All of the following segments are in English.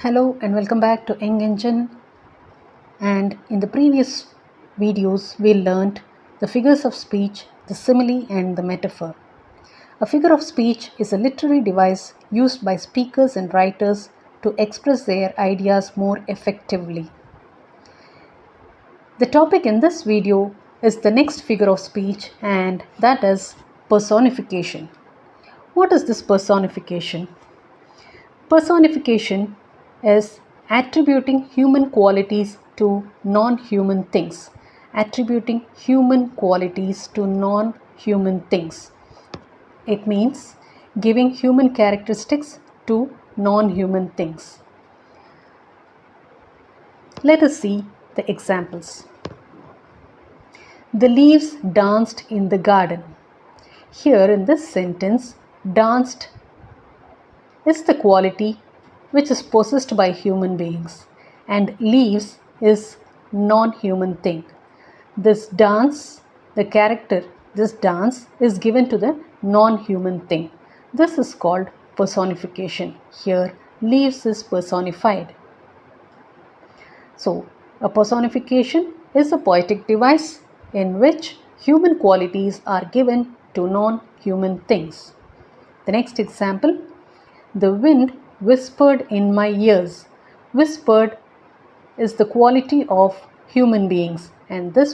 Hello and welcome back to Eng Engine. And in the previous videos, we learned the figures of speech, the simile, and the metaphor. A figure of speech is a literary device used by speakers and writers to express their ideas more effectively. The topic in this video is the next figure of speech, and that is personification. What is this personification? Personification is attributing human qualities to non-human things. Attributing human qualities to non-human things. It means giving human characteristics to non-human things. Let us see the examples. The leaves danced in the garden. Here in this sentence, danced is the quality which is possessed by human beings, and leaves is non-human thing. This dance, the character, this dance is given to the non-human thing. This is called personification. Here leaves is personified. So a personification is a poetic device in which human qualities are given to non-human things. The next example, the wind whispered in my ears. Whispered is the quality of human beings, and this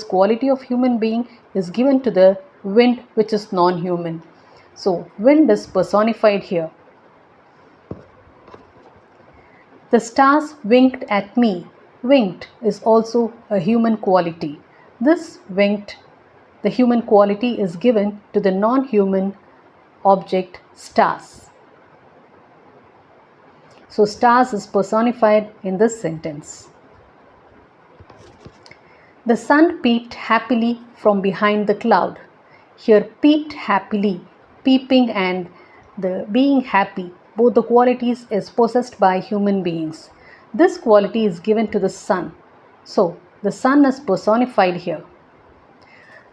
quality of human being is given to the wind, which is non-human. So wind is personified here. The stars winked at me. Winked is also a human quality. This winked, the human quality, is given to the non-human object stars. So stars is personified in this sentence. The sun peeped happily from behind the cloud. Here peeped happily, peeping and the being happy, both the qualities is possessed by human beings. This quality is given to the sun. So the sun is personified here.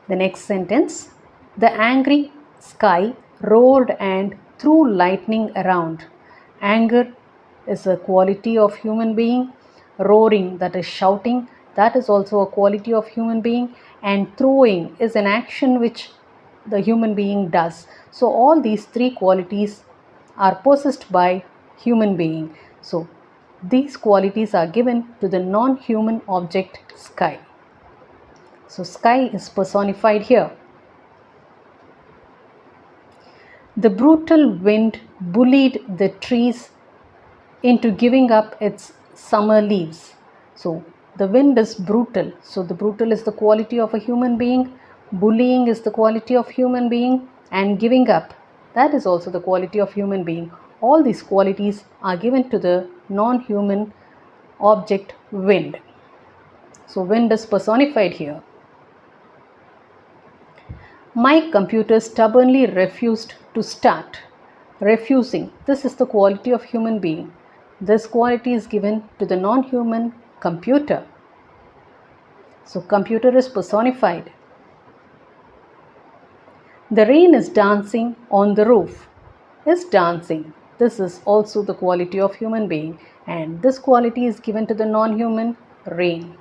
The next sentence, the angry sky roared and threw lightning around. Anger is a quality of human being. Roaring, that is shouting, that is also a quality of human being. And throwing is an action which the human being does. So all these three qualities are possessed by human being. So these qualities are given to the non-human object sky. So sky is personified here. The brutal wind bullied the trees into giving up its summer leaves. So the wind is brutal. So the brutal is the quality of a human being. Bullying is the quality of human being. And giving up, that is also the quality of human being. All these qualities are given to the non-human object wind. So wind is personified here. My computer stubbornly refused to start. Refusing, this is the quality of human being. This quality is given to the non-human computer. So computer is personified. The rain is dancing on the roof. Is dancing. This is also the quality of human being, and this quality is given to the non-human rain.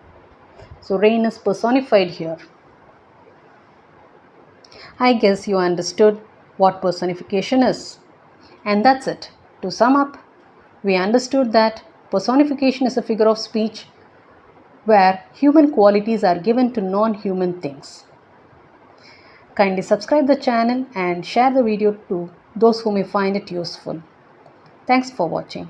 So rain is personified here. I guess you understood what personification is. And that's it. To sum up, we understood that personification is a figure of speech where human qualities are given to non-human things. Kindly subscribe the channel and share the video to those who may find it useful. Thanks for watching.